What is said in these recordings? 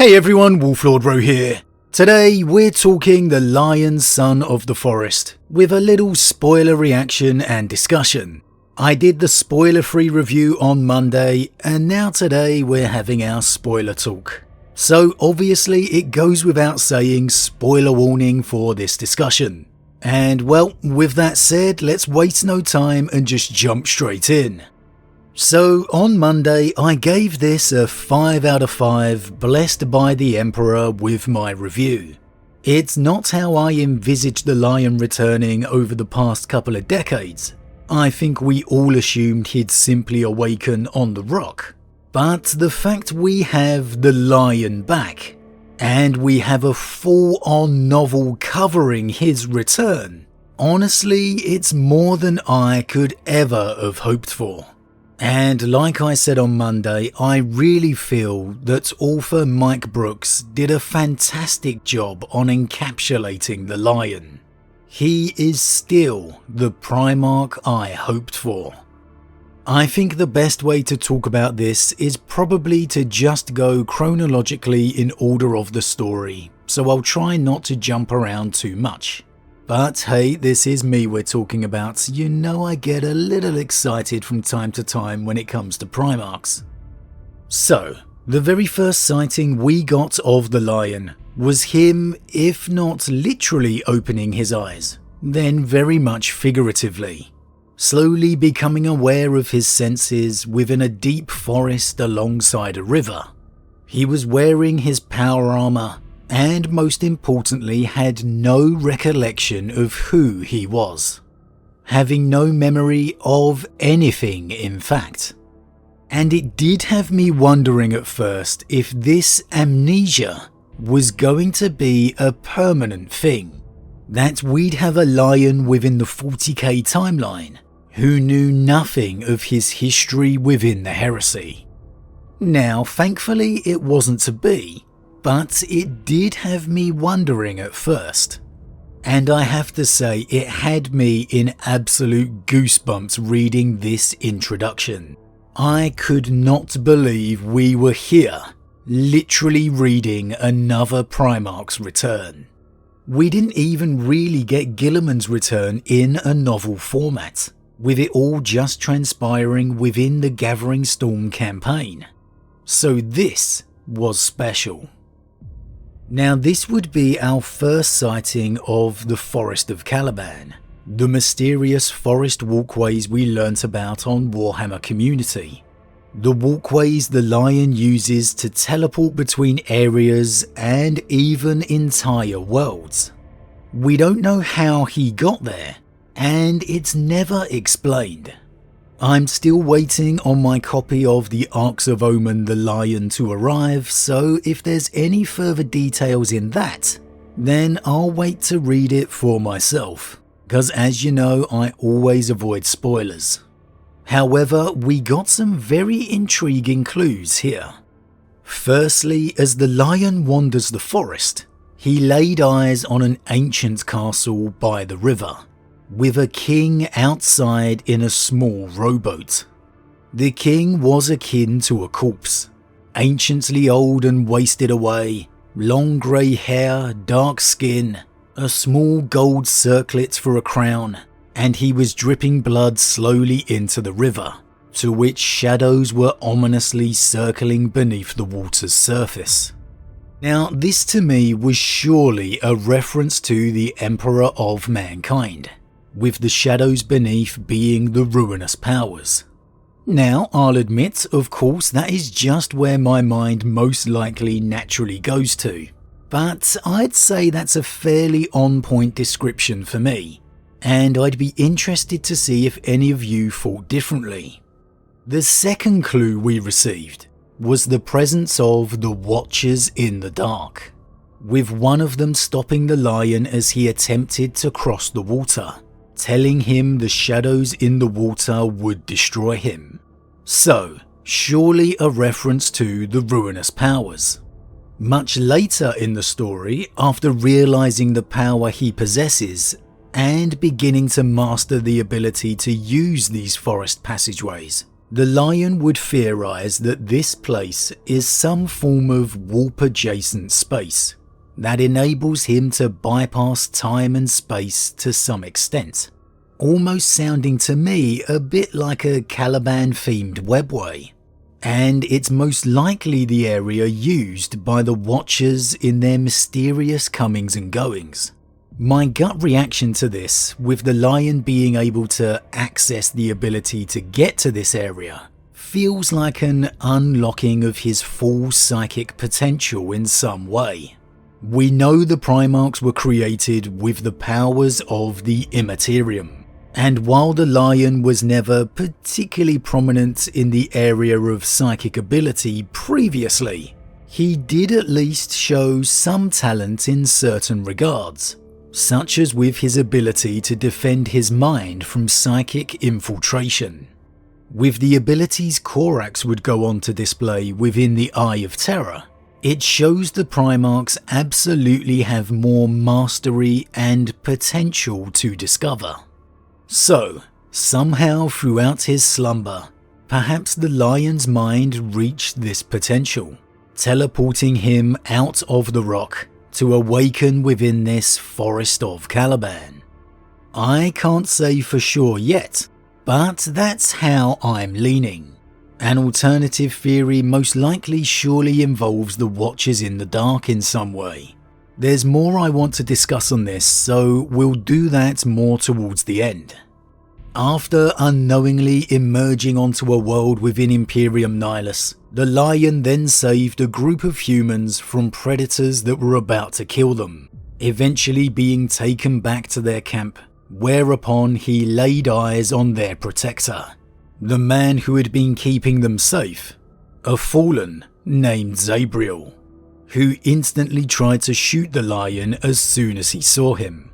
Hey everyone, Wolf Lord Rho here. Today we're talking The Lion Son of the Forest, with a little spoiler reaction and discussion. I did the spoiler-free review on Monday, and now today we're having our spoiler talk. So obviously it goes without saying spoiler warning for this discussion. And well, with that said, let's waste no time and just jump straight in. So on Monday I gave this a 5 out of 5 blessed by the Emperor with my review. It's not how I envisaged the lion returning over the past couple of decades. I think we all assumed he'd simply awaken on the rock. But the fact we have the lion back, and we have a full-on novel covering his return, honestly it's more than I could ever have hoped for. And like I said on Monday, I really feel that author Mike Brooks did a fantastic job on encapsulating the lion. He is still the Primarch I hoped for. I think the best way to talk about this is probably to just go chronologically in order of the story, so I'll try not to jump around too much. But hey, this is me we're talking about, you know I get a little excited from time to time when it comes to Primarchs. So, the very first sighting we got of the lion was him, if not literally opening his eyes, then very much figuratively, slowly becoming aware of his senses within a deep forest alongside a river. He was wearing his power armor, and most importantly had no recollection of who he was, having no memory of anything in fact. And it did have me wondering at first if this amnesia was going to be a permanent thing, that we'd have a lion within the 40k timeline who knew nothing of his history within the heresy. Now thankfully it wasn't to be, but it did have me wondering at first. And I have to say it had me in absolute goosebumps reading this introduction. I could not believe we were here, literally reading another Primarch's return. We didn't even really get Guilliman's return in a novel format, with it all just transpiring within the Gathering Storm campaign. So this was special. Now this would be our first sighting of the Forest of Caliban, the mysterious forest walkways we learnt about on Warhammer Community. The walkways the lion uses to teleport between areas and even entire worlds. We don't know how he got there, and it's never explained. I'm still waiting on my copy of the Arcs of Omen the Lion to arrive, so if there's any further details in that, then I'll wait to read it for myself, because as you know I always avoid spoilers. However, we got some very intriguing clues here. Firstly, as the lion wanders the forest, he laid eyes on an ancient castle by the river, with a king outside in a small rowboat. The king was akin to a corpse, anciently old and wasted away, long grey hair, dark skin, a small gold circlet for a crown, and he was dripping blood slowly into the river, to which shadows were ominously circling beneath the water's surface. Now this to me was surely a reference to the Emperor of Mankind, with the shadows beneath being the ruinous powers. Now, I'll admit, of course, that is just where my mind most likely naturally goes to, but I'd say that's a fairly on-point description for me, and I'd be interested to see if any of you thought differently. The second clue we received was the presence of the Watchers in the Dark, with one of them stopping the lion as he attempted to cross the water, telling him the shadows in the water would destroy him. So, surely a reference to the ruinous powers. Much later in the story, after realizing the power he possesses and beginning to master the ability to use these forest passageways, The lion would theorize that this place is some form of warp-adjacent space that enables him to bypass time and space to some extent, almost sounding to me a bit like a Caliban-themed webway. And it's most likely the area used by the Watchers in their mysterious comings and goings. My gut reaction to this, with the lion being able to access the ability to get to this area, feels like an unlocking of his full psychic potential in some way. We know the Primarchs were created with the powers of the Immaterium. And while the lion was never particularly prominent in the area of psychic ability previously, he did at least show some talent in certain regards, such as with his ability to defend his mind from psychic infiltration. With the abilities Korax would go on to display within the Eye of Terror, it shows the Primarchs absolutely have more mastery and potential to discover. So, somehow throughout his slumber, perhaps the lion's mind reached this potential, teleporting him out of the rock to awaken within this forest of Caliban. I can't say for sure yet, but that's how I'm leaning. An alternative theory most likely surely involves the Watchers in the dark in some way. There's more I want to discuss on this, so we'll do that more towards the end. After unknowingly emerging onto a world within Imperium Nihilus, the lion then saved a group of humans from predators that were about to kill them, eventually being taken back to their camp, whereupon he laid eyes on their protector, the man who had been keeping them safe, a fallen named Zabriel, who instantly tried to shoot the lion as soon as he saw him.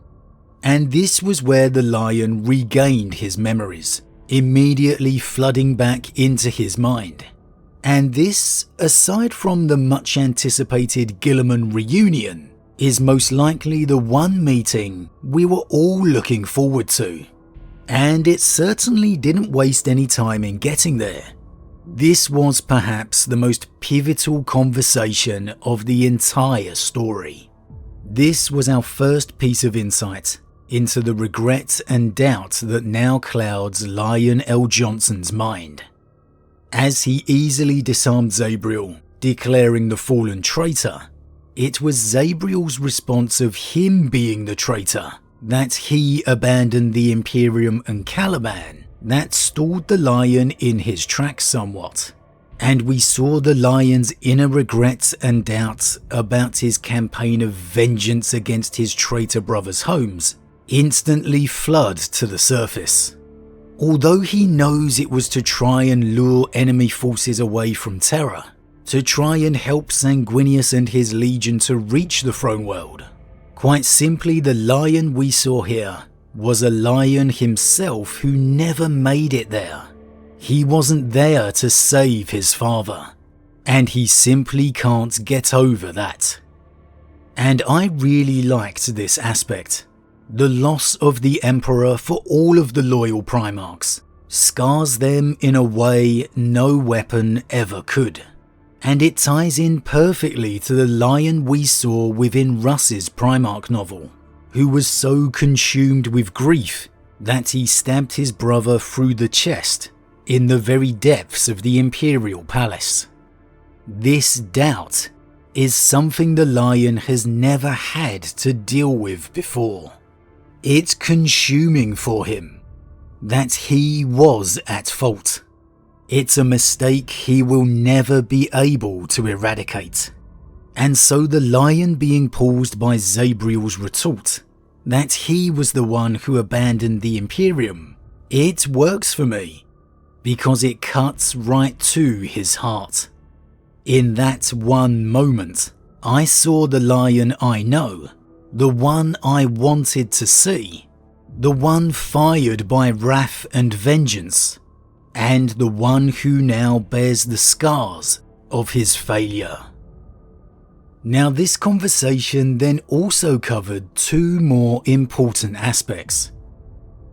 And this was where the lion regained his memories, immediately flooding back into his mind. And this, aside from the much anticipated Guilliman reunion, is most likely the one meeting we were all looking forward to. And it certainly didn't waste any time in getting there. This was perhaps the most pivotal conversation of the entire story. This was our first piece of insight into the regret and doubt that now clouds Lion L. Johnson's mind. As he easily disarmed Zabriel, declaring the fallen traitor, it was Zabriel's response of him being the traitor, that he abandoned the Imperium and Caliban, that stalled the lion in his tracks somewhat. And we saw the lion's inner regrets and doubts about his campaign of vengeance against his traitor brother's homes instantly flood to the surface. Although he knows it was to try and lure enemy forces away from Terra, to try and help Sanguinius and his legion to reach the throne world. Quite simply, the lion we saw here was a lion himself who never made it there. He wasn't there to save his father, and he simply can't get over that. And I really liked this aspect. The loss of the Emperor for all of the loyal Primarchs scars them in a way no weapon ever could. And it ties in perfectly to the lion we saw within Russ's Primarch novel, who was so consumed with grief that he stabbed his brother through the chest in the very depths of the Imperial Palace. This doubt is something the lion has never had to deal with before. It's consuming for him that he was at fault. It's a mistake he will never be able to eradicate. And so the lion being paused by Zabriel's retort that he was the one who abandoned the Imperium, it works for me because it cuts right to his heart. In that one moment, I saw the lion I know, the one I wanted to see, the one fired by wrath and vengeance, and the one who now bears the scars of his failure. Now, this conversation then also covered two more important aspects.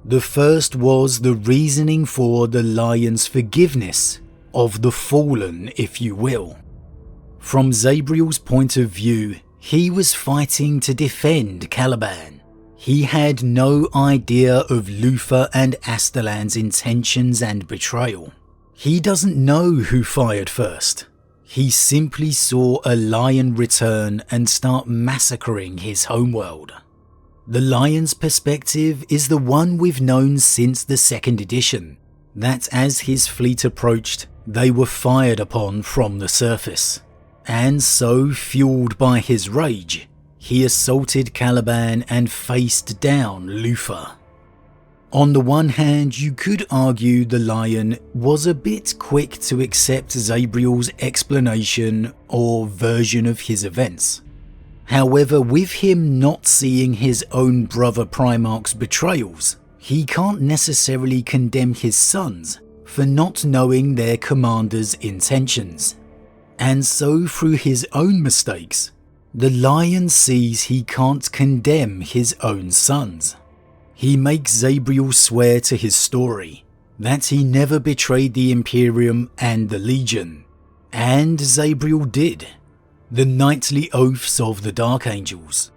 The first was the reasoning for the lion's forgiveness of the fallen, if you will. From Zabriel's point of view, he was fighting to defend Caliban. He had no idea of Luthor and Astalan's intentions and betrayal. He doesn't know who fired first. He simply saw a lion return and start massacring his homeworld. The lion's perspective is the one we've known since the second edition, that as his fleet approached, they were fired upon from the surface. And so, fueled by his rage, he assaulted Caliban and faced down Luthor. On the one hand, you could argue the lion was a bit quick to accept Zabriel's explanation or version of his events. However, with him not seeing his own brother Primarch's betrayals, he can't necessarily condemn his sons for not knowing their commander's intentions. And so through his own mistakes, the lion sees he can't condemn his own sons. He makes Zabriel swear to his story that he never betrayed the Imperium and the Legion, and Zabriel did, the knightly oaths of the Dark Angels.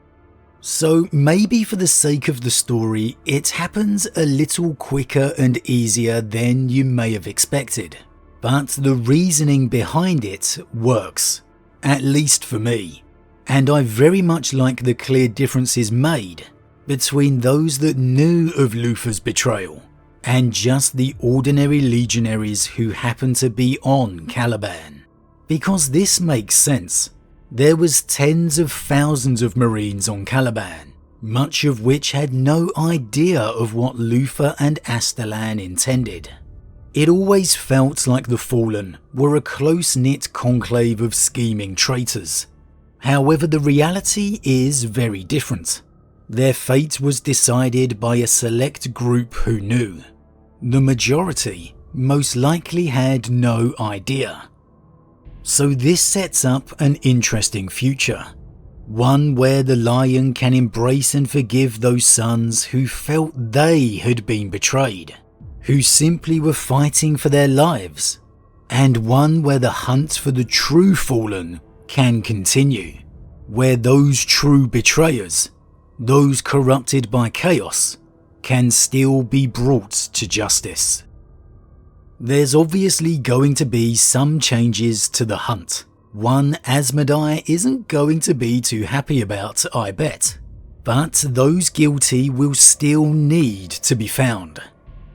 So maybe for the sake of the story, it happens a little quicker and easier than you may have expected, but the reasoning behind it works, at least for me, and I very much like the clear differences made between those that knew of Luthor's betrayal and just the ordinary legionaries who happened to be on Caliban. Because this makes sense. There was tens of thousands of Marines on Caliban, much of which had no idea of what Luthor and Astalan intended. It always felt like the Fallen were a close-knit conclave of scheming traitors. However, the reality is very different. Their fate was decided by a select group who knew. The majority most likely had no idea. So this sets up an interesting future. One where the lion can embrace and forgive those sons who felt they had been betrayed, who simply were fighting for their lives, and one where the hunt for the true fallen can continue, where those true betrayers, those corrupted by chaos, can still be brought to justice. There's obviously going to be some changes to the hunt, one Asmodai isn't going to be too happy about, I bet, but those guilty will still need to be found.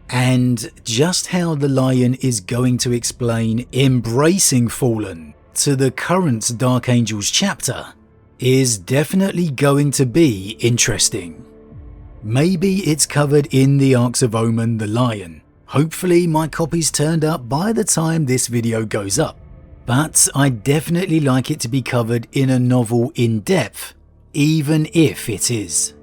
And just how the lion is going to explain embracing Fallen to the current Dark Angels chapter is definitely going to be interesting. Maybe it's covered in the Arcs of Omen the Lion. Hopefully my copy's turned up by the time this video goes up, but I'd definitely like it to be covered in a novel in depth, even if it is.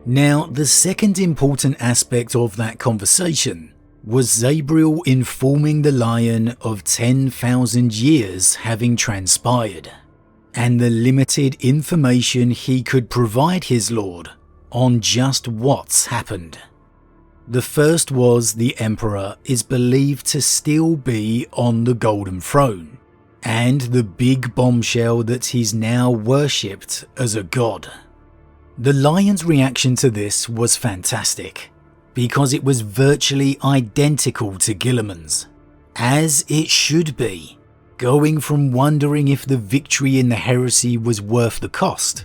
Now, the second important aspect of that conversation was Zabriel informing the Lion of 10,000 years having transpired, and the limited information he could provide his lord on just what's happened. The first was the Emperor is believed to still be on the Golden Throne, and the big bombshell that he's now worshipped as a god. The Lion's reaction to this was fantastic, because it was virtually identical to Guilliman's, as it should be, going from wondering if the victory in the heresy was worth the cost,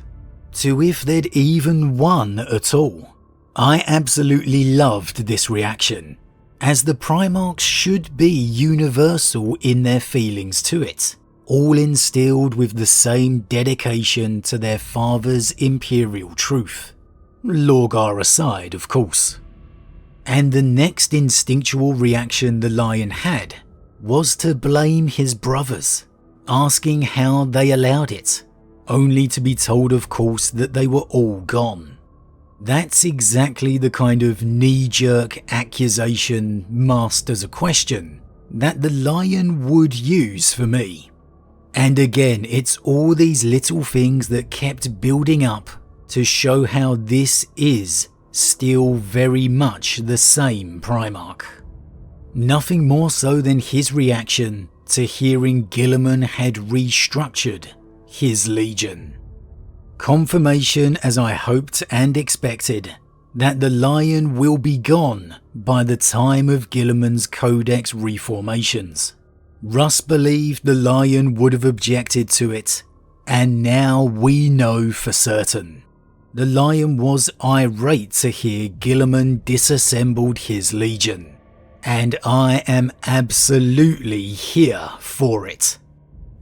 to if they'd even won at all. I absolutely loved this reaction, as the Primarchs should be universal in their feelings to it, all instilled with the same dedication to their father's imperial truth. Lorgar aside, of course. And the next instinctual reaction the Lion had was to blame his brothers, asking how they allowed it, only to be told, of course, that they were all gone. That's exactly the kind of knee-jerk accusation masked as a question that the Lion would use for me. And again, it's all these little things that kept building up to show how this is still very much the same Primarch. Nothing more so than his reaction to hearing Guilliman had restructured his Legion. Confirmation, as I hoped and expected, that the Lion will be gone by the time of Guilliman's Codex reformations. Russ believed the Lion would have objected to it, and now we know for certain. The Lion was irate to hear Guilliman disassembled his Legion, and I am absolutely here for it.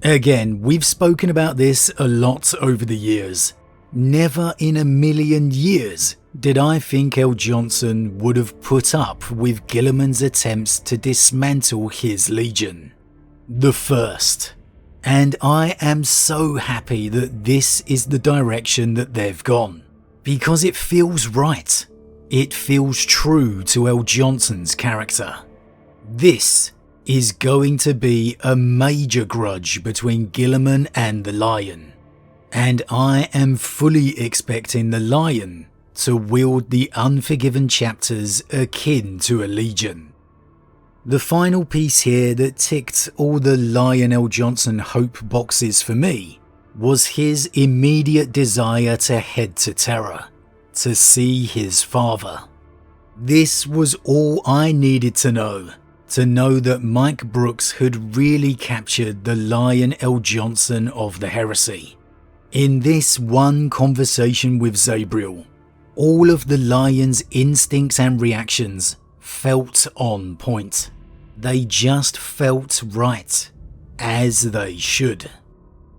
Again, we've spoken about this a lot over the years. Never in a million years did I think L. Johnson would have put up with Guilliman's attempts to dismantle his Legion. The first. And I am so happy that this is the direction that they've gone. Because it feels right. It feels true to L. Johnson's character. This is going to be a major grudge between Guilliman and the Lion. And I am fully expecting the Lion to wield the Unforgiven chapters akin to a Legion. The final piece here that ticked all the Lion L. Johnson hope boxes for me was his immediate desire to head to Terra, to see his father. This was all I needed to know that Mike Brooks had really captured the Lion L. Johnson of the Heresy. In this one conversation with Zabriel, all of the Lion's instincts and reactions felt on point. They just felt right, as they should.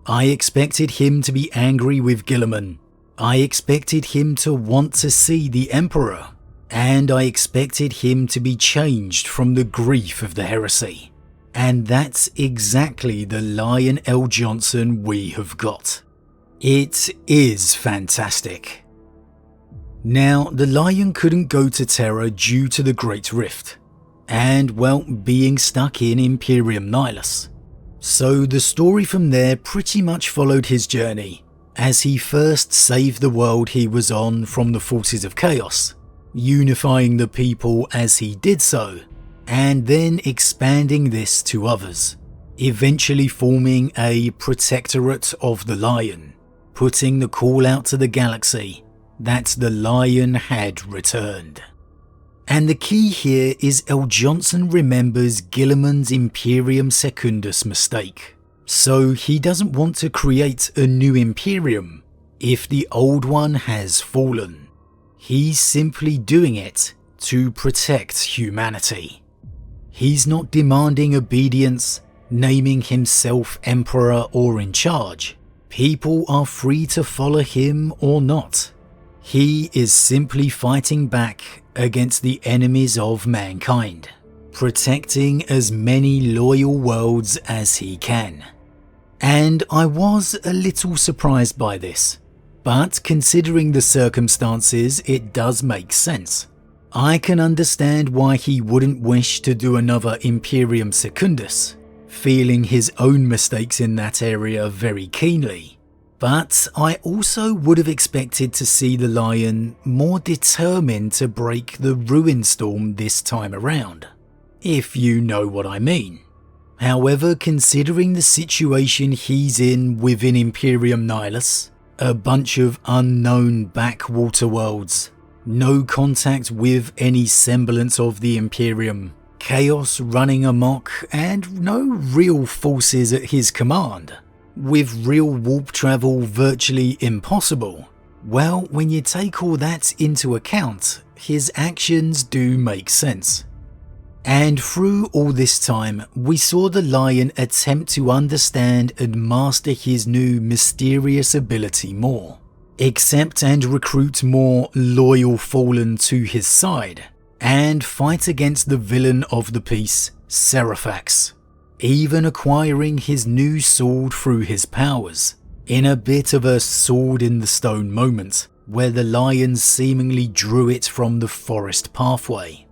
I expected him to be angry with Guilliman. I expected him to want to see the Emperor. And I expected him to be changed from the grief of the heresy. And that's exactly the Lion L. Johnson we have got. It is fantastic. Now, the Lion couldn't go to Terra due to the Great Rift, and, well, being stuck in Imperium Nihilus. So the story from there pretty much followed his journey, as he first saved the world he was on from the forces of chaos, unifying the people as he did so, and then expanding this to others, eventually forming a Protectorate of the Lion, putting the call out to the galaxy that the Lion had returned. And the key here is L. Johnson remembers Guilliman's Imperium Secundus mistake, so he doesn't want to create a new Imperium if the old one has fallen. He's simply doing it to protect humanity. He's not demanding obedience, naming himself Emperor or in charge. People are free to follow him or not. He is simply fighting back against the enemies of mankind, protecting as many loyal worlds as he can. And I was a little surprised by this. But considering the circumstances, it does make sense. I can understand why he wouldn't wish to do another Imperium Secundus, feeling his own mistakes in that area very keenly. But I also would have expected to see the Lion more determined to break the Ruin Storm this time around, if you know what I mean. However, considering the situation he's in within Imperium Nihilus, a bunch of unknown backwater worlds, no contact with any semblance of the Imperium, chaos running amok, and no real forces at his command, with real warp travel virtually impossible. Well, when you take all that into account, his actions do make sense. And through all this time, we saw the Lion attempt to understand and master his new mysterious ability more, accept and recruit more loyal Fallen to his side, and fight against the villain of the piece, Seraphax, even acquiring his new sword through his powers, in a bit of a sword in the stone moment, where the Lion seemingly drew it from the forest pathway.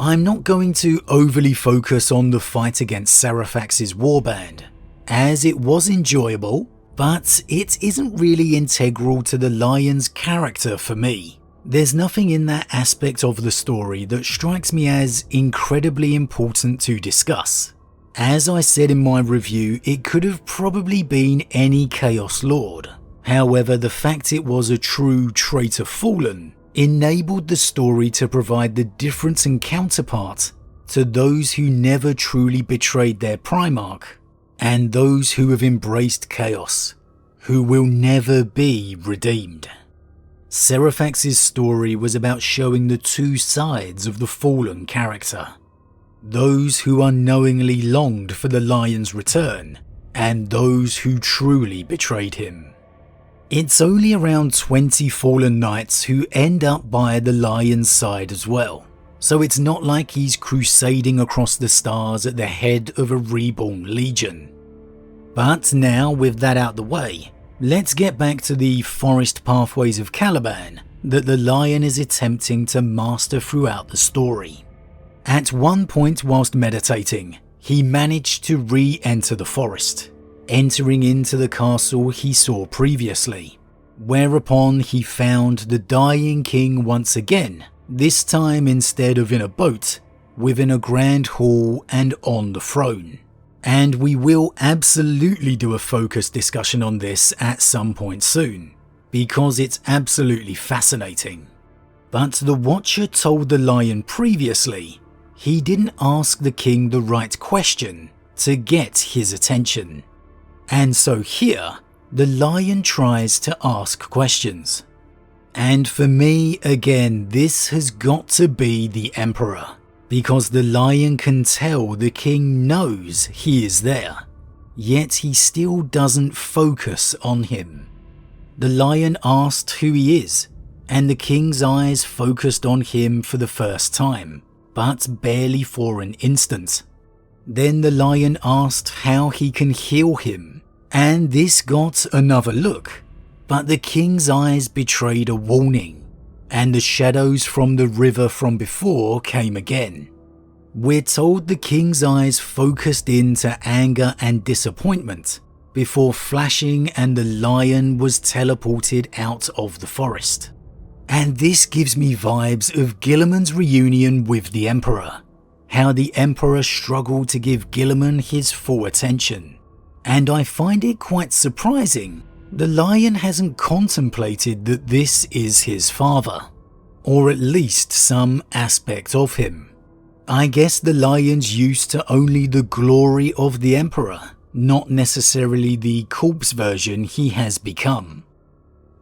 I'm not going to overly focus on the fight against Seraphax's warband, as it was enjoyable, but it isn't really integral to the Lion's character for me. There's nothing in that aspect of the story that strikes me as incredibly important to discuss. As I said in my review, it could have probably been any Chaos Lord. However, the fact it was a true traitor fallen enabled the story to provide the difference and counterpart to those who never truly betrayed their Primarch, and those who have embraced chaos, who will never be redeemed. Seraphax's story was about showing the two sides of the fallen character. Those who unknowingly longed for the Lion's return, and those who truly betrayed him. It's only around 20 fallen knights who end up by the Lion's side as well, so it's not like he's crusading across the stars at the head of a reborn legion. But now, with that out the way, let's get back to the forest pathways of Caliban that the Lion is attempting to master throughout the story. At one point whilst meditating, he managed to re-enter the forest, entering into the castle he saw previously, whereupon he found the dying king once again, this time instead of in a boat, within a grand hall and on the throne. And we will absolutely do a focused discussion on this at some point soon, because it's absolutely fascinating. But the Watcher told the Lion previously he didn't ask the king the right question to get his attention. And so here, the Lion tries to ask questions. And for me, again, this has got to be the Emperor, because the Lion can tell the king knows he is there, yet he still doesn't focus on him. The Lion asked who he is, and the king's eyes focused on him for the first time, but barely for an instant. Then the Lion asked how he can heal him, and this got another look, but the king's eyes betrayed a warning, and the shadows from the river from before came again. We're told the king's eyes focused into anger and disappointment before flashing, and the Lion was teleported out of the forest. And this gives me vibes of Guilliman's reunion with the Emperor, how the Emperor struggled to give Guilliman his full attention. And I find it quite surprising the Lion hasn't contemplated that this is his father, or at least some aspect of him. I guess the Lion's used to only the glory of the Emperor, not necessarily the corpse version he has become.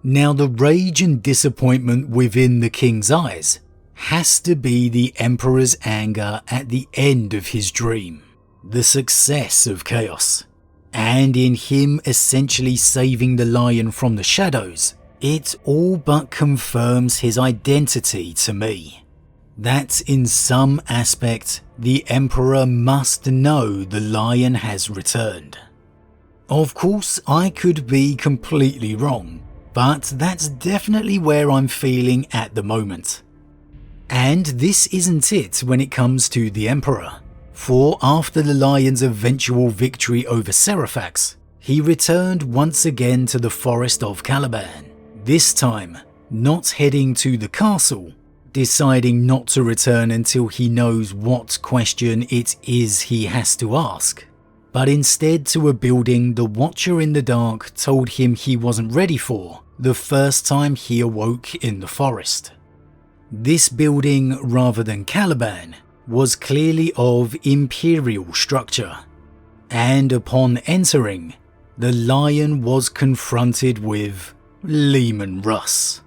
Now, the rage and disappointment within the king's eyes has to be the Emperor's anger at the end of his dream, the success of chaos, and in him essentially saving the Lion from the shadows. It all but confirms his identity to me. That in some aspect, the Emperor must know the Lion has returned. Of course, I could be completely wrong, but that's definitely where I'm feeling at the moment. And this isn't it when it comes to the Emperor, for after the Lion's eventual victory over Seraphax, he returned once again to the forest of Caliban, this time not heading to the castle, deciding not to return until he knows what question it is he has to ask, but instead to a building the Watcher in the Dark told him he wasn't ready for the first time he awoke in the forest. This building, rather than Caliban, was clearly of imperial structure, and upon entering, the Lion was confronted with Leman Russ.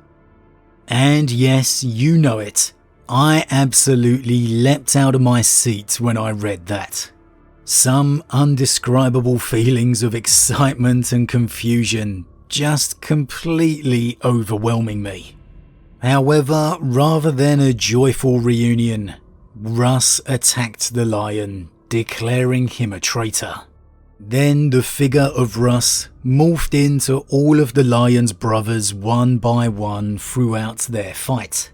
And yes, you know it, I absolutely leapt out of my seat when I read that. Some undescribable feelings of excitement and confusion just completely overwhelming me. However, rather than a joyful reunion, Russ attacked the Lion, declaring him a traitor. Then the figure of Russ morphed into all of the Lion's brothers one by one throughout their fight.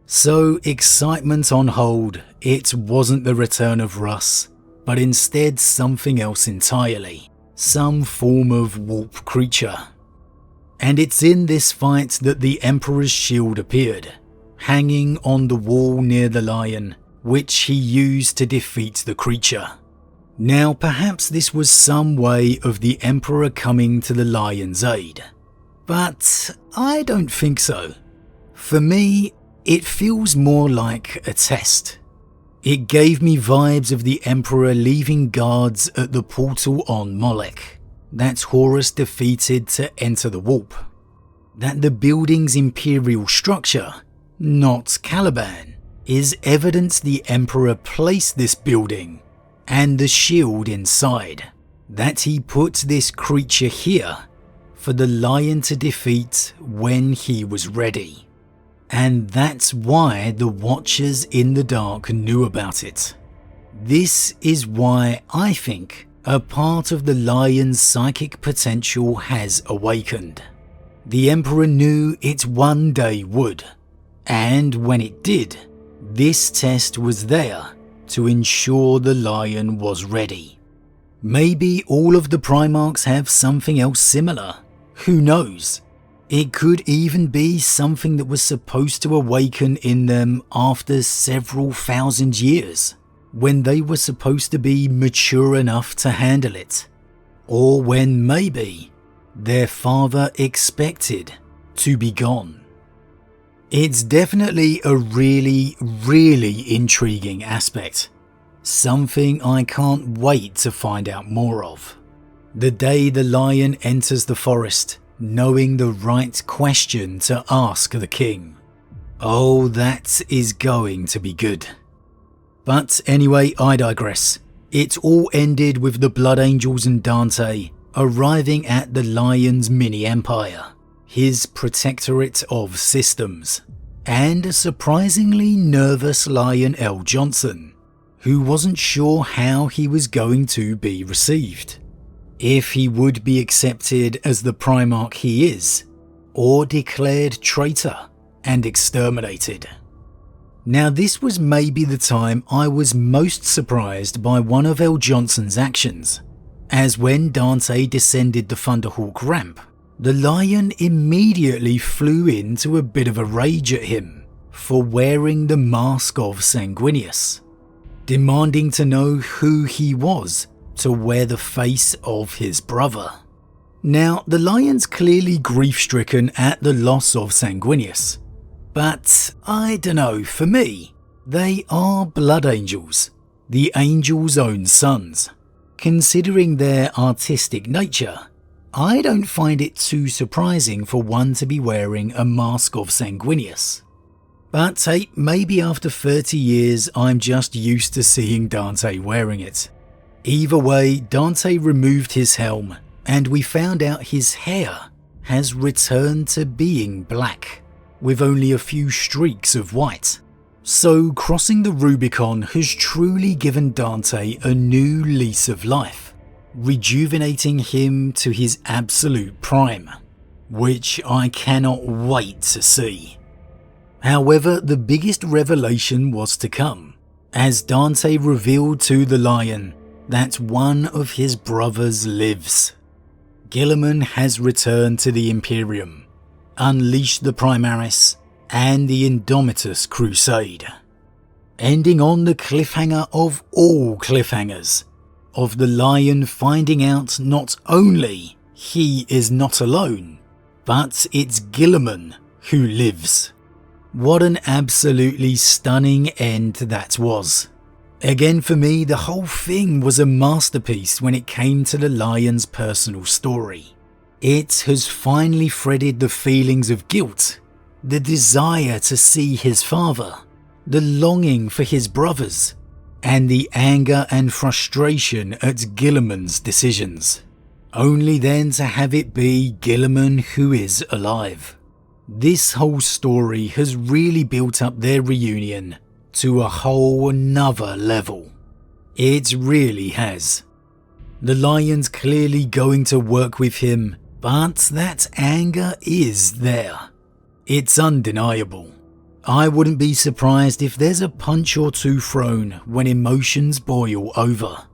So, excitement on hold, it wasn't the return of Russ, but instead something else entirely, some form of warp creature. And it's in this fight that the Emperor's shield appeared, hanging on the wall near the lion, which he used to defeat the creature. Now perhaps this was some way of the Emperor coming to the lion's aid, but I don't think so. For me, it feels more like a test. It gave me vibes of the Emperor leaving guards at the portal on Molech that Horus defeated to enter the warp. That the building's imperial structure, not Caliban, is evidence the Emperor placed this building and the shield inside. That he put this creature here for the lion to defeat when he was ready. And that's why the Watchers in the Dark knew about it. This is why I think a part of the lion's psychic potential has awakened. The Emperor knew it one day would, and when it did, this test was there to ensure the lion was ready. Maybe all of the Primarchs have something else similar, who knows? It could even be something that was supposed to awaken in them after several thousand years, when they were supposed to be mature enough to handle it, or when maybe their father expected to be gone. It's definitely a really intriguing aspect, something I can't wait to find out more of. The day the lion enters the forest, knowing the right question to ask the king. Oh, that is going to be good. But anyway, I digress. It all ended with the Blood Angels and Dante arriving at the lion's mini-empire, his protectorate of systems, and a surprisingly nervous Lion L. Johnson, who wasn't sure how he was going to be received. If he would be accepted as the Primarch he is, or declared traitor and exterminated. Now this was maybe the time I was most surprised by one of L. Johnson's actions, as when Dante descended the Thunderhawk ramp, the lion immediately flew into a bit of a rage at him for wearing the mask of Sanguinius, demanding to know who he was to wear the face of his brother. Now, the lion's clearly grief-stricken at the loss of Sanguinius, but I dunno, for me, they are Blood Angels, the Angel's own sons. Considering their artistic nature, I don't find it too surprising for one to be wearing a mask of Sanguinius. But hey, maybe after 30 years I'm just used to seeing Dante wearing it. Either way, Dante removed his helm, and we found out his hair has returned to being black, with only a few streaks of white. So crossing the Rubicon has truly given Dante a new lease of life, rejuvenating him to his absolute prime, which I cannot wait to see. However, the biggest revelation was to come, as Dante revealed to the lion that one of his brothers lives. Guilliman has returned to the Imperium, unleashed the Primaris and the Indomitus Crusade, ending on the cliffhanger of all cliffhangers, of the lion finding out not only he is not alone, but it's Guilliman who lives. What an absolutely stunning end that was. Again, for me, the whole thing was a masterpiece when it came to the lion's personal story. It has finally threaded the feelings of guilt, the desire to see his father, the longing for his brothers, and the anger and frustration at Guilliman's decisions, only then to have it be Guilliman who is alive. This whole story has really built up their reunion to a whole nother level. It really has. The lion's clearly going to work with him, but that anger is there. It's undeniable. I wouldn't be surprised if there's a punch or two thrown when emotions boil over.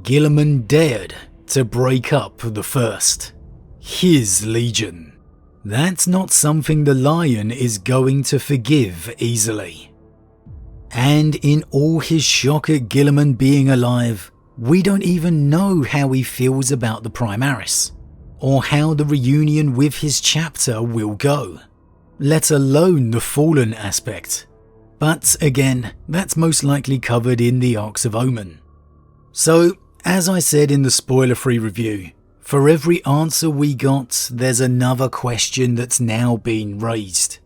Guilliman dared to break up the first, his legion. That's not something the lion is going to forgive easily. And in all his shock at Guilliman being alive, we don't even know how he feels about the Primaris, or how the reunion with his chapter will go, let alone the fallen aspect. But again, that's most likely covered in the Arcs of Omen. So, as I said in the spoiler-free review, for every answer we got, there's another question that's now been raised.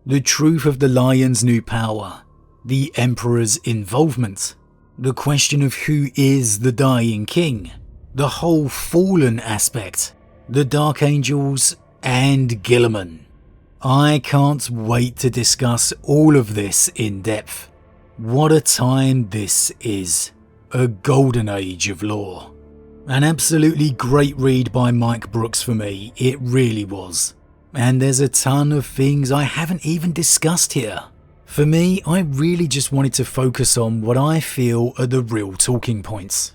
The truth of the Lion's new power, the Emperor's involvement, the question of who is the dying king, the whole fallen aspect, the Dark Angels, and Guilliman. I can't wait to discuss all of this in depth. What a time this is. A golden age of lore. An absolutely great read by Mike Brooks for me, it really was. And there's a ton of things I haven't even discussed here. For me, I really just wanted to focus on what I feel are the real talking points.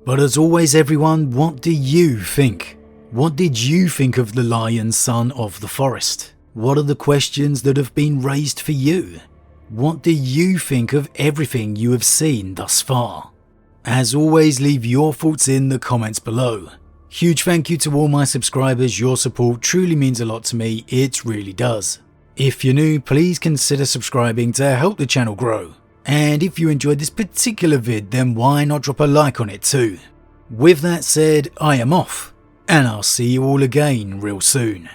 But as always everyone, what do you think? What did you think of the Lion Son of the Forest? What are the questions that have been raised for you? What do you think of everything you have seen thus far? As always, leave your thoughts in the comments below. Huge thank you to all my subscribers, your support truly means a lot to me, it really does. If you're new, please consider subscribing to help the channel grow. And if you enjoyed this particular vid, then why not drop a like on it too. With that said, I am off, and I'll see you all again real soon.